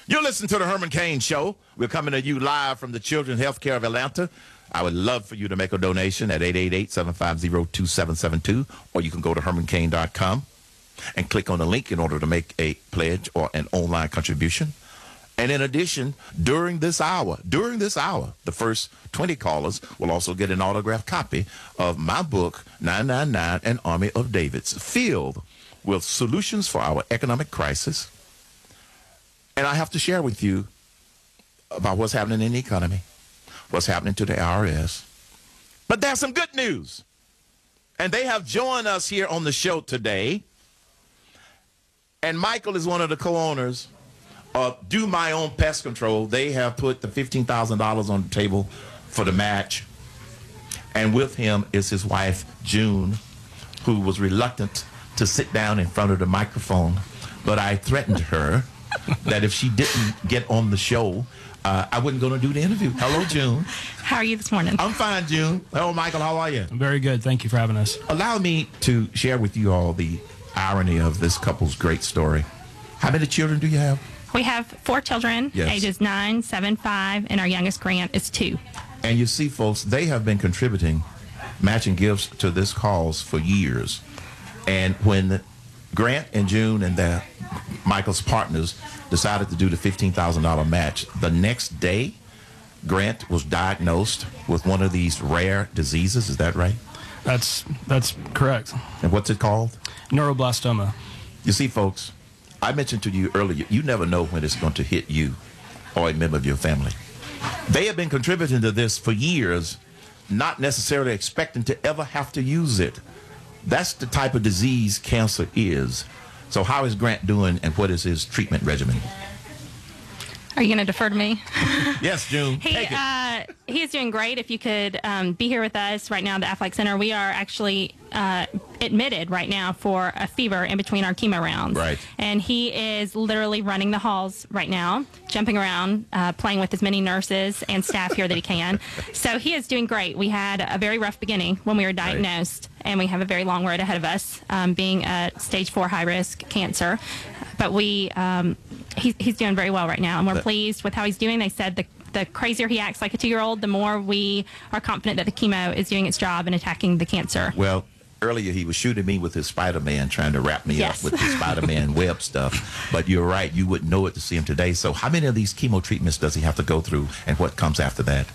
You're listening to the Herman Cain Show. We're coming to you live from the Children's Healthcare of Atlanta. I would love for you to make a donation at 888-750-2772, or you can go to hermancain.com and click on the link in order to make a pledge or an online contribution. And in addition, during this hour, the first 20 callers will also get an autographed copy of my book, 999, An Army of Davids, filled with solutions for our economic crisis. And I have to share with you about what's happening in the economy, what's happening to the IRS. But there's some good news. And they have joined us here on the show today. And Michael is one of the co-owners of Do My Own Pest Control. They have put the $15,000 on the table for the match. And with him is his wife, June, who was reluctant to sit down in front of the microphone. But I threatened her that if she didn't get on the show, I wasn't going to do the interview. Hello, June. How are you this morning? I'm fine, June. Hello, Michael. How are you? I'm very good. Thank you for having us. Allow me to share with you all the irony of this couple's great story. How many children do you have? We have 4 children, Yes. ages 9, 7, 5, and our youngest Grant is 2. And you see, folks, they have been contributing matching gifts to this cause for years. And when Grant and June and Michael's partners decided to do the $15,000 match, the next day, Grant was diagnosed with one of these rare diseases. Is that right? That's correct. And what's it called? Neuroblastoma. You see, folks, I mentioned to you earlier, you never know when it's going to hit you or a member of your family. They have been contributing to this for years, not necessarily expecting to ever have to use it. That's the type of disease cancer is. So how is Grant doing, and what is his treatment regimen? Are you going to defer to me? Yes, June. Take it. He is doing great. If you could be here with us right now at the Athletic Center, we are actually admitted right now for a fever in between our chemo rounds. Right. And he is literally running the halls right now, jumping around, playing with as many nurses and staff here that he can. So he is doing great. We had a very rough beginning when we were diagnosed, and we have a very long road ahead of us, being a stage 4 high-risk cancer. But he's doing very well right now, and we're pleased with how he's doing. They said the crazier he acts like a 2-year-old, the more we are confident that the chemo is doing its job and attacking the cancer. Well, earlier he was shooting me with his Spider-Man, trying to wrap me up with his Spider-Man web stuff. But you're right, you wouldn't know it to see him today. So how many of these chemo treatments does he have to go through, and what comes after that?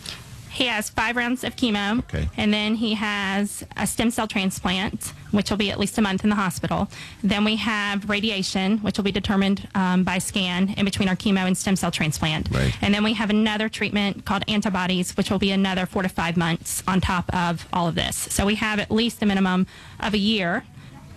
He has 5 rounds of chemo, Okay. And then he has a stem cell transplant, which will be at least a month in the hospital. Then we have radiation, which will be determined by scan in between our chemo and stem cell transplant. Right. And then we have another treatment called antibodies, which will be another 4 to 5 months on top of all of this. So we have at least a minimum of a year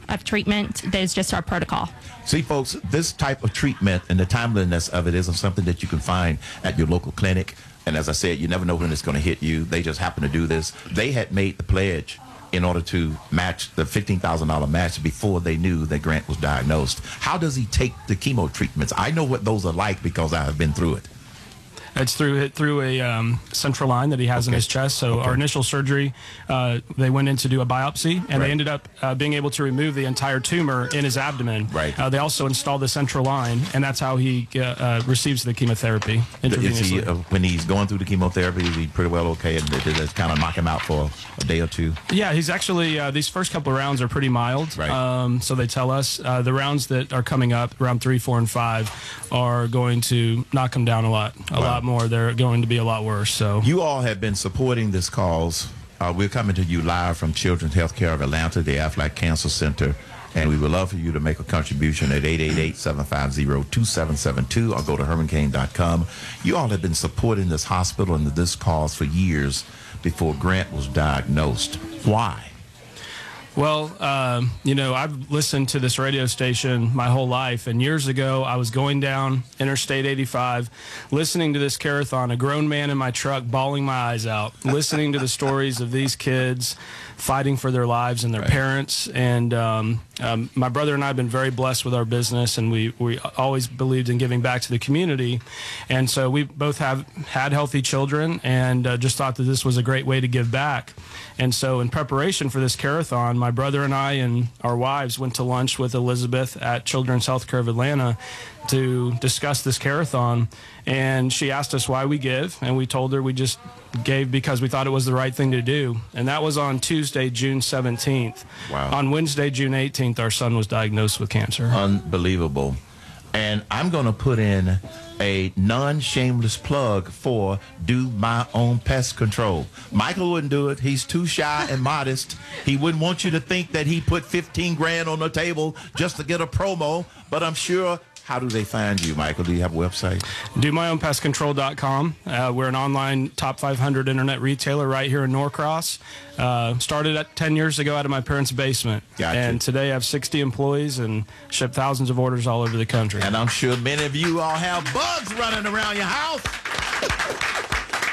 of treatment that is just our protocol. See, folks, this type of treatment and the timeliness of it isn't something that you can find at your local clinic. And as I said, you never know when it's going to hit you. They just happen to do this. They had made the pledge in order to match the $15,000 match before they knew that Grant was diagnosed. How does he take the chemo treatments? I know what those are like because I have been through it. It's through a central line that he has in his chest. So our initial surgery, they went in to do a biopsy, and they ended up being able to remove the entire tumor in his abdomen. Right. They also installed the central line, and that's how he receives the chemotherapy intravenously. When he's going through the chemotherapy, is he pretty well okay, and did it kind of knock him out for a day or two? Yeah, he's actually, these first couple of rounds are pretty mild. Right. So they tell us the rounds that are coming up, round 3, 4, and 5, are going to knock him down a lot more. They're going to be a lot worse. So you all have been supporting this cause. We're coming to you live from Children's Healthcare of Atlanta, the Aflac Cancer Center, and we would love for you to make a contribution at 888-750-2772 or go to hermancain.com. You all have been supporting this hospital and this cause for years before Grant was diagnosed. Why? Well, I've listened to this radio station my whole life, and years ago I was going down Interstate 85, listening to this Care-A-Thon, a grown man in my truck bawling my eyes out, listening to the stories of these kids fighting for their lives and their parents. And my brother and I have been very blessed with our business, and we always believed in giving back to the community. And so we both have had healthy children, and just thought that this was a great way to give back. And so in preparation for this Care-A-Thon, my brother and I and our wives went to lunch with Elizabeth at Children's Healthcare of Atlanta, to discuss this Care-A-Thon, and she asked us why we give, and we told her we just gave because we thought it was the right thing to do. And that was on Tuesday, June 17th. Wow. On Wednesday, June 18th, our son was diagnosed with cancer. Unbelievable. And I'm going to put in a non-shameless plug for Do My Own Pest Control. Michael wouldn't do it. He's too shy and modest. He wouldn't want you to think that he put 15 grand on the table just to get a promo. But I'm sure. How do they find you, Michael? Do you have a website? DoMyOwnPestControl.com. We're an online top 500 internet retailer right here in Norcross. Started 10 years ago out of my parents' basement. Gotcha. And today I have 60 employees and ship thousands of orders all over the country. And I'm sure many of you all have bugs running around your house.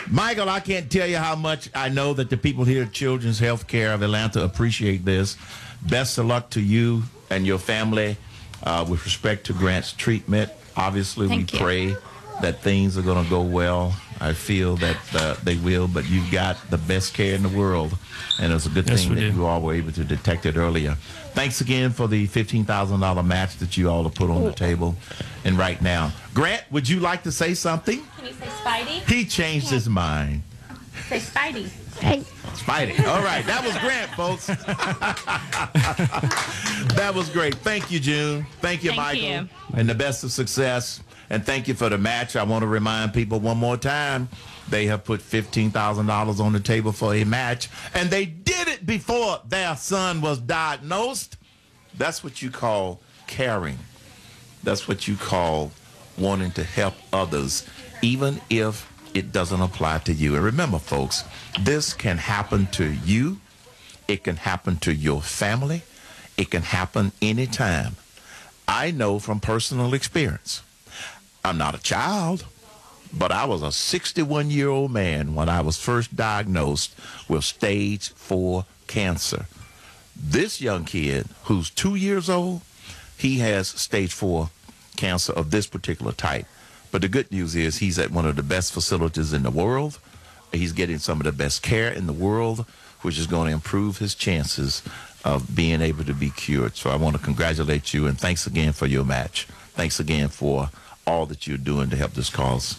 Michael, I can't tell you how much I know that the people here at Children's Healthcare of Atlanta appreciate this. Best of luck to you and your family. With respect to Grant's treatment, obviously we pray that things are going to go well. I feel that they will, but you've got the best care in the world, and it's a good thing that you all were able to detect it earlier. Thanks again for the $15,000 match that you all have put on the table. And right now, Grant, would you like to say something? Can you say Spidey? He changed his mind. Say Spidey. Spidey. All right, that was Grant, folks. That was great. Thank you, June. Thank you, Michael. And the best of success. And thank you for the match. I want to remind people one more time, they have put $15,000 on the table for a match, and they did it before their son was diagnosed. That's what you call caring. That's what you call wanting to help others, even if it doesn't apply to you. And remember, folks, this can happen to you. It can happen to your family. It can happen anytime. I know from personal experience. I'm not a child, but I was a 61-year-old man when I was first diagnosed with stage 4 cancer. This young kid, who's 2 years old, he has stage 4 cancer of this particular type. But the good news is he's at one of the best facilities in the world. He's getting some of the best care in the world, which is going to improve his chances of being able to be cured. So I want to congratulate you, and thanks again for your match. Thanks again for all that you're doing to help this cause.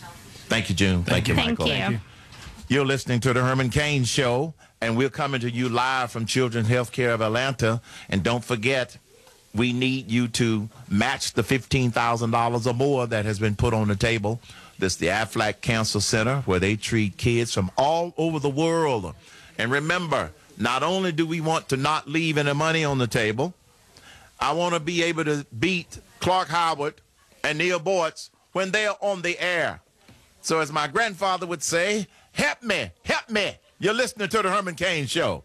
Thank you, June. Thank you, Michael. Thank you. You're listening to the Herman Cain Show, and we're coming to you live from Children's Healthcare of Atlanta. And don't forget, we need you to match the $15,000 or more that has been put on the table. This is the Aflac Cancer Center, where they treat kids from all over the world. And remember, not only do we want to not leave any money on the table, I want to be able to beat Clark Howard and Neil Boyce when they're on the air. So as my grandfather would say, help me, help me. You're listening to the Herman Cain Show.